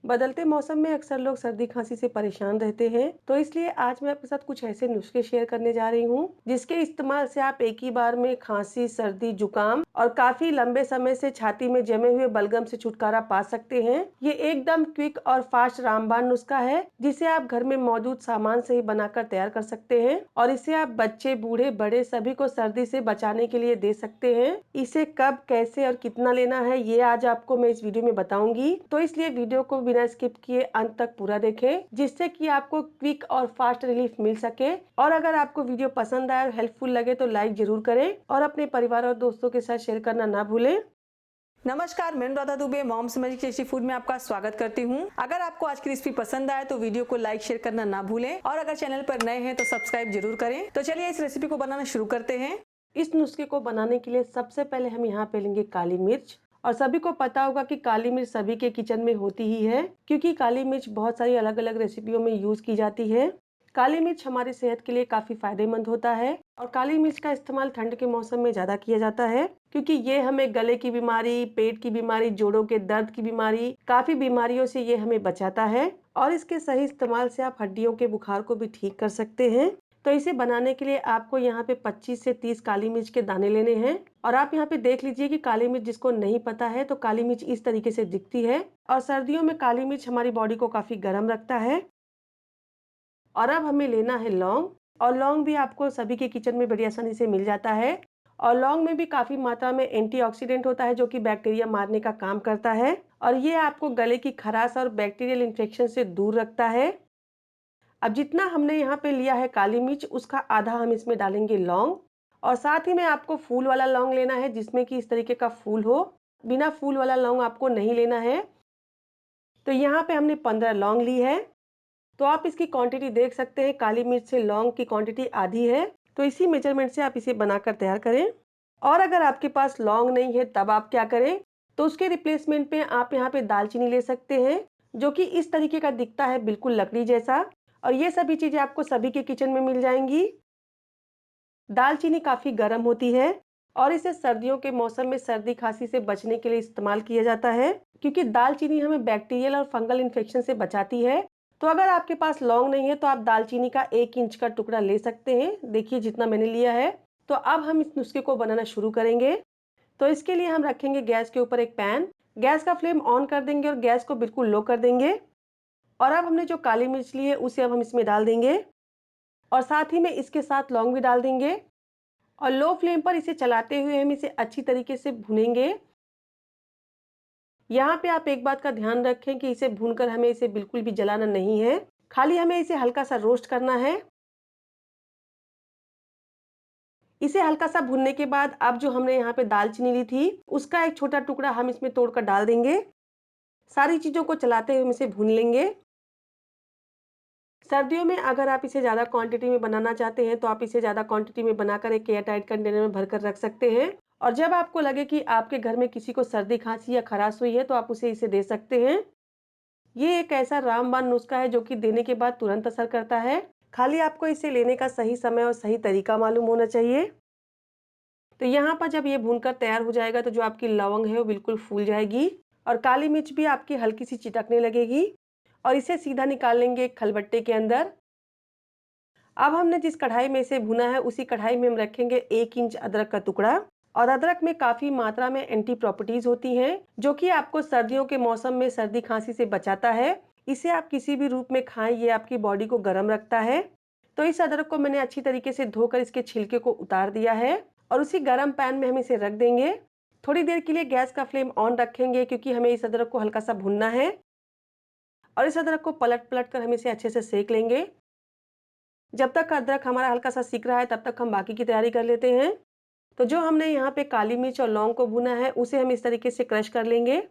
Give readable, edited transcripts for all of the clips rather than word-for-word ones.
बदलते मौसम में अक्सर लोग सर्दी खांसी से परेशान रहते हैं, तो इसलिए आज मैं आपके साथ कुछ ऐसे नुस्खे शेयर करने जा रही हूँ जिसके इस्तेमाल से आप एक ही बार में खांसी, सर्दी, जुकाम और काफी लंबे समय से छाती में जमे हुए बलगम से छुटकारा पा सकते हैं। ये एकदम क्विक और फास्ट रामबाण नुस्खा है जिसे आप घर में मौजूद सामान से ही बनाकर तैयार कर सकते हैं और इसे आप बच्चे, बूढ़े, बड़े सभी को सर्दी से बचाने के लिए दे सकते हैं। इसे कब, कैसे और कितना लेना है ये आज आपको मैं इस वीडियो में बताऊंगी, तो इसलिए वीडियो को बिना स्किप किए अंत तक पूरा देखें जिससे कि आपको क्विक और फास्ट रिलीफ मिल सके। और अगर आपको वीडियो पसंद आए और हेल्पफुल लगे तो लाइक जरूर करें और अपने परिवार और दोस्तों के साथ शेयर करना ना भूलें। नमस्कार, मैं Anuradha Dubey Mom's Magic Tasty Food में आपका स्वागत करती हूँ। अगर आपको आज की रेसिपी पसंद आए तो वीडियो को लाइक शेयर करना ना भूलें और अगर चैनल पर नए हैं तो सब्सक्राइब जरूर करें। तो चलिए इस रेसिपी को बनाना शुरू करते हैं। इस नुस्खे को बनाने के लिए सबसे पहले हम यहाँ पे लेंगे काली मिर्च। और सभी को पता होगा कि काली मिर्च सभी के किचन में होती ही है क्योंकि काली मिर्च बहुत सारी अलग अलग रेसिपियों में यूज की जाती है। काली मिर्च हमारी सेहत के लिए काफी फायदेमंद होता है और काली मिर्च का इस्तेमाल ठंड के मौसम में ज्यादा किया जाता है क्योंकि ये हमें गले की बीमारी, पेट की बीमारी, जोड़ों के दर्द की बीमारी, काफी बीमारियों से ये हमें बचाता है और इसके सही इस्तेमाल से आप हड्डियों के बुखार को भी ठीक कर सकते हैं। तो इसे बनाने के लिए आपको यहाँ पे 25 से 30 काली मिर्च के दाने लेने हैं और आप यहाँ पे देख लीजिए कि काली मिर्च जिसको नहीं पता है तो काली मिर्च इस तरीके से दिखती है और सर्दियों में काली मिर्च हमारी बॉडी को काफी गर्म रखता है। और अब हमें लेना है लौंग और लौंग भी आपको सभी के किचन में बड़ी आसानी से मिल जाता है और लौंग में भी काफी मात्रा में एंटीऑक्सीडेंट होता है जो कि बैक्टीरिया मारने का काम करता है और ये आपको गले की खराश और बैक्टीरियल इन्फेक्शन से दूर रखता है। अब जितना हमने यहाँ पे लिया है काली मिर्च उसका आधा हम इसमें डालेंगे लौंग और साथ ही में आपको फूल वाला लौंग लेना है जिसमें कि इस तरीके का फूल हो। बिना फूल वाला लौंग आपको नहीं लेना है। तो यहाँ पे हमने 15 लौंग ली है। तो आप इसकी क्वांटिटी देख सकते हैं, काली मिर्च से लौंग की क्वांटिटी आधी है, तो इसी मेजरमेंट से आप इसे बनाकर तैयार करें। और अगर आपके पास लौंग नहीं है तब आप क्या करें, तो उसके रिप्लेसमेंट में आप यहाँ पे दालचीनी ले सकते हैं जो कि इस तरीके का दिखता है, बिल्कुल लकड़ी जैसा। और ये सभी चीजें आपको सभी के किचन में मिल जाएंगी। दालचीनी काफी गर्म होती है और इसे सर्दियों के मौसम में सर्दी खांसी से बचने के लिए इस्तेमाल किया जाता है क्योंकि दालचीनी हमें बैक्टीरियल और फंगल इन्फेक्शन से बचाती है। तो अगर आपके पास लौंग नहीं है तो आप दालचीनी का 1 इंच का टुकड़ा ले सकते हैं, देखिए जितना मैंने लिया है। तो अब हम इस नुस्खे को बनाना शुरू करेंगे। तो इसके लिए हम रखेंगे गैस के ऊपर एक पैन, गैस का फ्लेम ऑन कर देंगे और गैस को बिल्कुल लो कर देंगे। और अब हमने जो काली मिर्च ली है उसे अब हम इसमें डाल देंगे और साथ ही में इसके साथ लौंग भी डाल देंगे और लो फ्लेम पर इसे चलाते हुए हम इसे अच्छी तरीके से भूनेंगे। यहाँ पे आप एक बात का ध्यान रखें कि इसे भूनकर हमें इसे बिल्कुल भी जलाना नहीं है, खाली हमें इसे हल्का सा रोस्ट करना है। इसे हल्का सा भूनने के बाद अब जो हमने यहाँ पे दालचीनी ली थी उसका एक छोटा टुकड़ा हम इसमें तोड़कर डाल देंगे। सारी चीजों को चलाते हुए हम इसे भून लेंगे। सर्दियों में अगर आप इसे ज़्यादा क्वांटिटी में बनाना चाहते हैं तो आप इसे ज़्यादा क्वांटिटी में बनाकर एक एयर टाइट कंटेनर में भरकर रख सकते हैं और जब आपको लगे कि आपके घर में किसी को सर्दी खांसी या खराश हुई है तो आप उसे इसे दे सकते हैं। ये एक ऐसा रामबाण नुस्खा है जो कि देने के बाद तुरंत असर करता है, खाली आपको इसे लेने का सही समय और सही तरीका मालूम होना चाहिए। तो यहाँ पर जब ये भूनकर तैयार हो जाएगा तो जो आपकी लवंग है वो बिल्कुल फूल जाएगी और काली मिर्च भी आपकी हल्की सी चिटकने लगेगी और इसे सीधा निकाल लेंगे एक खलबट्टे के अंदर। अब हमने जिस कढ़ाई में इसे भुना है उसी कढ़ाई में हम रखेंगे 1 इंच अदरक का टुकड़ा और अदरक में काफी मात्रा में एंटी प्रॉपर्टीज होती हैं जो कि आपको सर्दियों के मौसम में सर्दी खांसी से बचाता है। इसे आप किसी भी रूप में खाएं, ये आपकी बॉडी को गर्म रखता है। तो इस अदरक को मैंने अच्छी तरीके से धोकर इसके छिलके को उतार दिया है और उसी गर्म पैन में हम इसे रख देंगे। थोड़ी देर के लिए गैस का फ्लेम ऑन रखेंगे क्योंकि हमें इस अदरक को हल्का सा भुनना है और इस अदरक को पलट पलट कर हम इसे अच्छे से सेक लेंगे। जब तक अदरक हमारा हल्का सा सिक रहा है तब तक हम बाकी की तैयारी कर लेते हैं। तो जो हमने यहाँ पे काली मिर्च और लौंग को भुना है उसे हम इस तरीके से क्रश कर लेंगे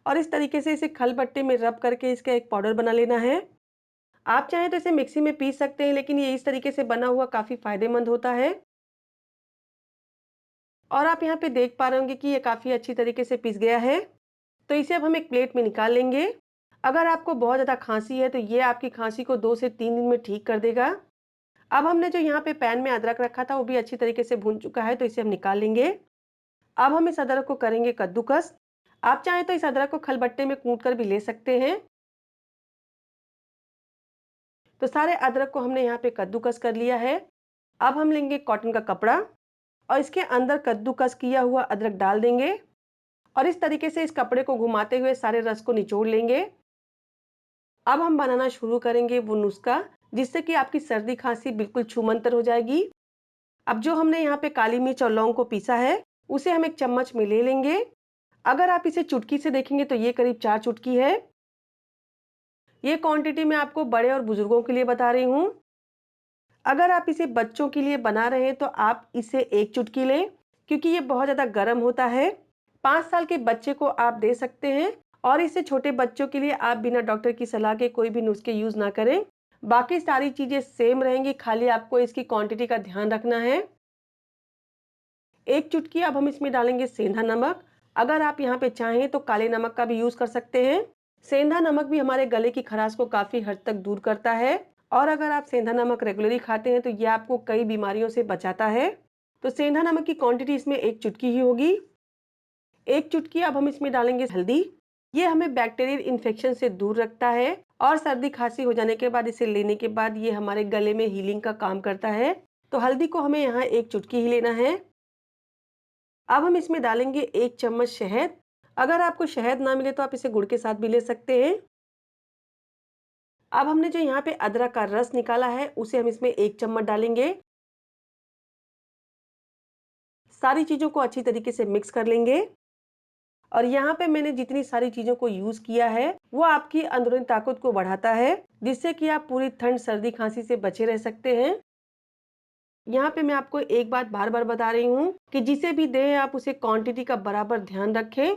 और इस तरीके से इसे खलबट्टे में रब करके इसका एक पाउडर बना लेना है। आप चाहें तो इसे मिक्सी में पीस सकते हैं लेकिन ये इस तरीके से बना हुआ काफी फायदेमंद होता है। और आप यहाँ पे देख पा रहे होंगे कि ये काफी अच्छी तरीके से पिस गया है। तो इसे अब हम एक प्लेट में निकाल लेंगे। अगर आपको बहुत ज़्यादा खांसी है तो ये आपकी खांसी को 2 से 3 दिन में ठीक कर देगा। अब हमने जो यहाँ पे पैन में अदरक रखा था वो भी अच्छी तरीके से भून चुका है तो इसे हम निकाल लेंगे। अब हम इस अदरक को करेंगे कद्दूकस। आप चाहें तो इस अदरक को खलबट्टे में कूट कर भी ले सकते हैं। तो सारे अदरक को हमने यहाँ पे कद्दूकस कर लिया है। अब हम लेंगे कॉटन का कपड़ा और इसके अंदर कद्दूकस किया हुआ अदरक डाल देंगे और इस तरीके से इस कपड़े को घुमाते हुए सारे रस को निचोड़ लेंगे। अब हम बनाना शुरू करेंगे वो नुस्खा जिससे कि आपकी सर्दी खांसी बिल्कुल छूमंतर हो जाएगी। अब जो हमने यहाँ पे काली मिर्च और लौंग को पीसा है उसे हम 1 चम्मच में ले लेंगे। अगर आप इसे चुटकी से देखेंगे तो ये करीब 4 चुटकी है। ये क्वांटिटी मैं आपको बड़े और बुजुर्गों के लिए बता रही हूँ। अगर आप इसे बच्चों के लिए बना रहे हैं तो आप इसे 1 चुटकी लें क्योंकि ये बहुत ज़्यादा गर्म होता है। 5 साल के बच्चे को आप दे सकते हैं और इसे छोटे बच्चों के लिए आप बिना डॉक्टर की सलाह के कोई भी नुस्खे यूज़ ना करें। बाकी सारी चीज़ें सेम रहेंगी, खाली आपको इसकी क्वांटिटी का ध्यान रखना है। 1 चुटकी अब हम इसमें डालेंगे सेंधा नमक। अगर आप यहाँ पे चाहें तो काले नमक का भी यूज़ कर सकते हैं। सेंधा नमक भी हमारे गले की खराश को काफ़ी हद तक दूर करता है और अगर आप सेंधा नमक रेगुलरली खाते हैं तो ये आपको कई बीमारियों से बचाता है। तो सेंधा नमक की क्वांटिटी इसमें 1 चुटकी ही होगी। 1 चुटकी अब हम इसमें डालेंगे हल्दी। ये हमें बैक्टीरियल इन्फेक्शन से दूर रखता है और सर्दी खांसी हो जाने के बाद इसे लेने के बाद ये हमारे गले में हीलिंग का काम करता है। तो हल्दी को हमें यहाँ 1 चुटकी ही लेना है। अब हम इसमें डालेंगे 1 चम्मच शहद। अगर आपको शहद ना मिले तो आप इसे गुड़ के साथ भी ले सकते हैं। अब हमने जो यहाँ पे अदरक का रस निकाला है उसे हम इसमें 1 चम्मच डालेंगे। सारी चीज़ों को अच्छी तरीके से मिक्स कर लेंगे और यहाँ पे मैंने जितनी सारी चीज़ों को यूज़ किया है वो आपकी अंदरूनी ताकत को बढ़ाता है जिससे कि आप पूरी ठंड सर्दी खांसी से बचे रह सकते हैं। यहाँ पे मैं आपको एक बात बार-बार बता रही हूँ कि जिसे भी दें आप उसे क्वांटिटी का बराबर ध्यान रखें।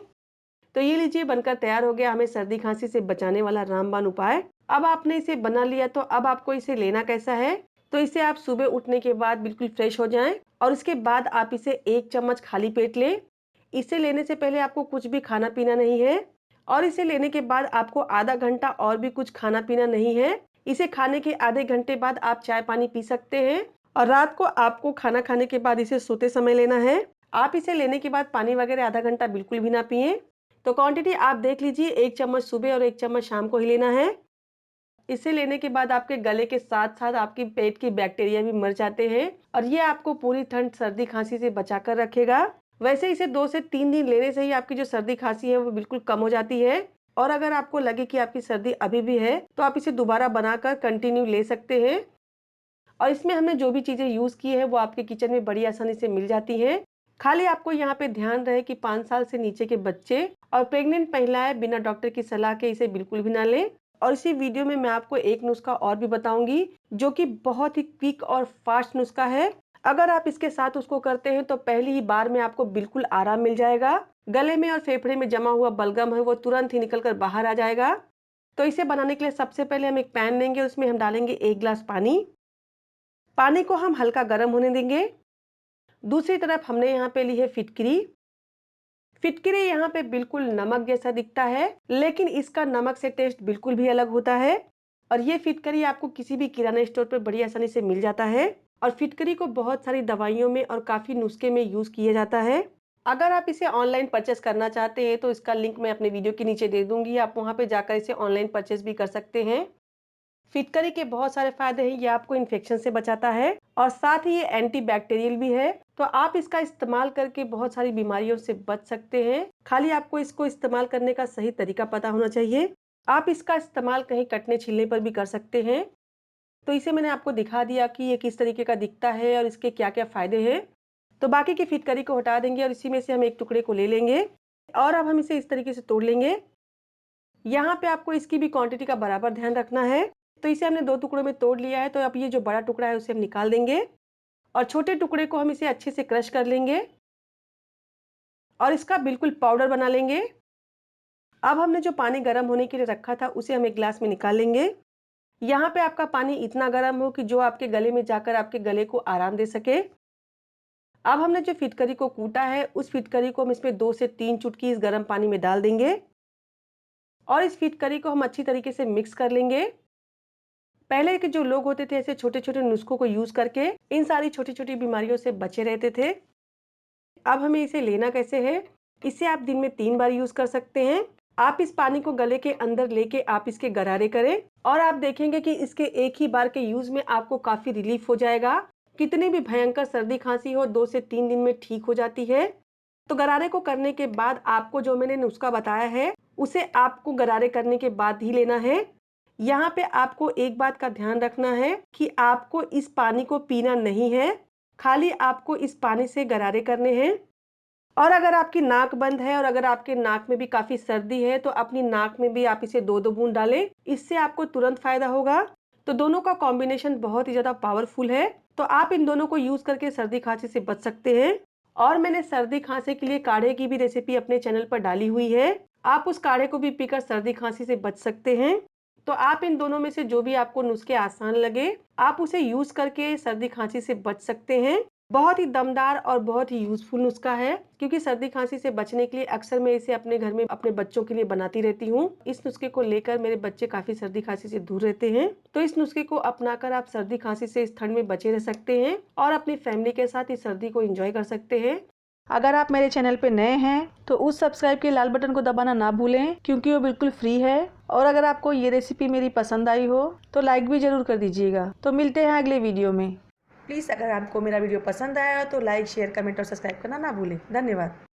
तो ये लीजिए बनकर तैयार हो गया हमें सर्दी खांसी से बचाने वाला रामबाण उपाय। अब आपने इसे बना लिया तो अब आपको इसे लेना कैसा है? तो इसे आप सुबह उठने के बाद बिल्कुल फ्रेश हो जाएं और उसके बाद आप इसे 1 चम्मच खाली पेट लें। इसे लेने से पहले आपको कुछ भी खाना पीना नहीं है और इसे लेने के बाद आपको आधा घंटा और भी कुछ खाना पीना नहीं है। इसे खाने के आधे घंटे बाद आप चाय पानी पी सकते हैं और रात को आपको खाना खाने के बाद इसे सोते समय लेना है। आप इसे लेने के बाद पानी वगैरह आधा घंटा बिल्कुल भी ना पिएं। तो क्वांटिटी आप देख लीजिए 1 चम्मच सुबह और 1 चम्मच शाम को ही लेना है। इसे लेने के बाद आपके गले के साथ-साथ आपकी पेट की बैक्टीरिया भी मर जाते हैं और ये आपको पूरी ठंड सर्दी खांसी से बचाकर रखेगा। वैसे इसे 2 से 3 दिन लेने से ही आपकी जो सर्दी खांसी है वो बिल्कुल कम हो जाती है और अगर आपको लगे कि आपकी सर्दी अभी भी है तो आप इसे दोबारा बनाकर कंटिन्यू ले सकते हैं। और इसमें हमने जो भी चीज़ें यूज़ की है वो आपके किचन में बड़ी आसानी से मिल जाती हैं। खाली आपको यहाँ पे ध्यान रहे कि 5 साल से नीचे के बच्चे और प्रेग्नेंट महिलाएं बिना डॉक्टर की सलाह के इसे बिल्कुल भी ना लें। और इसी वीडियो में मैं आपको एक नुस्खा और भी बताऊंगी जो कि बहुत ही क्विक और फास्ट नुस्खा है। अगर आप इसके साथ उसको करते हैं तो पहली ही बार में आपको बिल्कुल आराम मिल जाएगा। गले में और फेफड़े में जमा हुआ बलगम है वो तुरंत ही निकल कर बाहर आ जाएगा। तो इसे बनाने के लिए सबसे पहले हम एक पैन लेंगे, उसमें हम डालेंगे 1 गिलास पानी। पानी को हम हल्का गर्म होने देंगे। दूसरी तरफ हमने यहाँ पे ली है फिटकरी। फिटकरी यहाँ पे बिल्कुल नमक जैसा दिखता है लेकिन इसका नमक से टेस्ट बिल्कुल भी अलग होता है और ये फिटकरी आपको किसी भी किराना स्टोर पर बड़ी आसानी से मिल जाता है और फिटकरी को बहुत सारी दवाइयों में और काफी नुस्खे में यूज किया जाता है। अगर आप इसे ऑनलाइन परचेस करना चाहते हैं तो इसका लिंक मैं अपने वीडियो के नीचे दे दूंगी, आप वहां पे जाकर इसे ऑनलाइन परचेस भी कर सकते हैं। फिटकरी के बहुत सारे फायदे हैं, ये आपको इन्फेक्शन से बचाता है और साथ ही ये एंटी बैक्टीरियल भी है। तो आप इसका इस्तेमाल करके बहुत सारी बीमारियों से बच सकते हैं। खाली आपको इसको इस्तेमाल करने का सही तरीका पता होना चाहिए। आप इसका इस्तेमाल कहीं कटने छिलने पर भी कर सकते हैं। तो इसे मैंने आपको दिखा दिया कि ये किस तरीके का दिखता है और इसके क्या क्या फायदे हैं। तो बाकी की फिटकरी को हटा देंगे और इसी में से हम एक टुकड़े को ले लेंगे और अब हम इसे इस तरीके से तोड़ लेंगे। यहाँ पे आपको इसकी भी क्वांटिटी का बराबर ध्यान रखना है। तो इसे हमने 2 टुकड़ों में तोड़ लिया है, तो अब ये जो बड़ा टुकड़ा है उसे हम निकाल देंगे और छोटे टुकड़े को हम इसे अच्छे से क्रश कर लेंगे और इसका बिल्कुल पाउडर बना लेंगे। अब हमने जो पानी गर्म होने के लिए रखा था उसे हम एक गिलास में निकाल लेंगे। यहाँ पे आपका पानी इतना गर्म हो कि जो आपके गले में जाकर आपके गले को आराम दे सके। अब हमने जो फिटकरी को कूटा है उस फिटकरी को हम इसमें 2 से 3 चुटकी इस गर्म पानी में डाल देंगे और इस फिटकरी को हम अच्छी तरीके से मिक्स कर लेंगे। पहले के जो लोग होते थे ऐसे छोटे-छोटे नुस्खों को यूज करके इन सारी छोटी-छोटी बीमारियों से बचे रहते थे। अब हमें इसे लेना कैसे है? इसे आप दिन में 3 बार यूज कर सकते हैं। आप इस पानी को गले के अंदर लेके आप इसके गरारे करें और आप देखेंगे कि इसके एक ही बार के यूज में आपको काफी रिलीफ हो जाएगा। कितनी भी भयंकर सर्दी खांसी हो 2 से 3 दिन में ठीक हो जाती है। तो गरारे को करने के बाद आपको जो मैंने नुस्खा बताया है उसे आपको गरारे करने के बाद ही लेना है। यहाँ पे आपको एक बात का ध्यान रखना है कि आपको इस पानी को पीना नहीं है, खाली आपको इस पानी से गरारे करने हैं। और अगर आपकी नाक बंद है और अगर आपके नाक में भी काफी सर्दी है तो अपनी नाक में भी आप इसे 2-2 बूंद डालें, इससे आपको तुरंत फायदा होगा। तो दोनों का कॉम्बिनेशन बहुत ही ज्यादा पावरफुल है, तो आप इन दोनों को यूज करके सर्दी खांसी से बच सकते हैं। और मैंने सर्दी खांसी के लिए काढ़े की भी रेसिपी अपने चैनल पर डाली हुई है, आप उस काढ़े को भी पीकर सर्दी खांसी से बच सकते हैं। तो आप इन दोनों में से जो भी आपको नुस्खे आसान लगे आप उसे यूज करके सर्दी खांसी से बच सकते हैं। बहुत ही दमदार और बहुत ही यूजफुल नुस्खा है, क्योंकि सर्दी खांसी से बचने के लिए अक्सर मैं इसे अपने घर में अपने बच्चों के लिए बनाती रहती हूँ। इस नुस्खे को लेकर मेरे बच्चे काफी सर्दी खांसी से दूर रहते हैं। तो इस नुस्खे को अपनाकर आप सर्दी खांसी से इस ठंड में बचे रह सकते हैं और अपनी फैमिली के साथ इस सर्दी को एंजॉय कर सकते हैं। अगर आप मेरे चैनल पे नए हैं तो उस सब्सक्राइब के लाल बटन को दबाना ना भूलें, क्योंकि वो बिल्कुल फ्री है। और अगर आपको ये रेसिपी मेरी पसंद आई हो तो लाइक भी जरूर कर दीजिएगा। तो मिलते हैं अगले वीडियो में। प्लीज़ अगर आपको मेरा वीडियो पसंद आया तो लाइक, शेयर, कमेंट और सब्सक्राइब करना ना भूलें। धन्यवाद।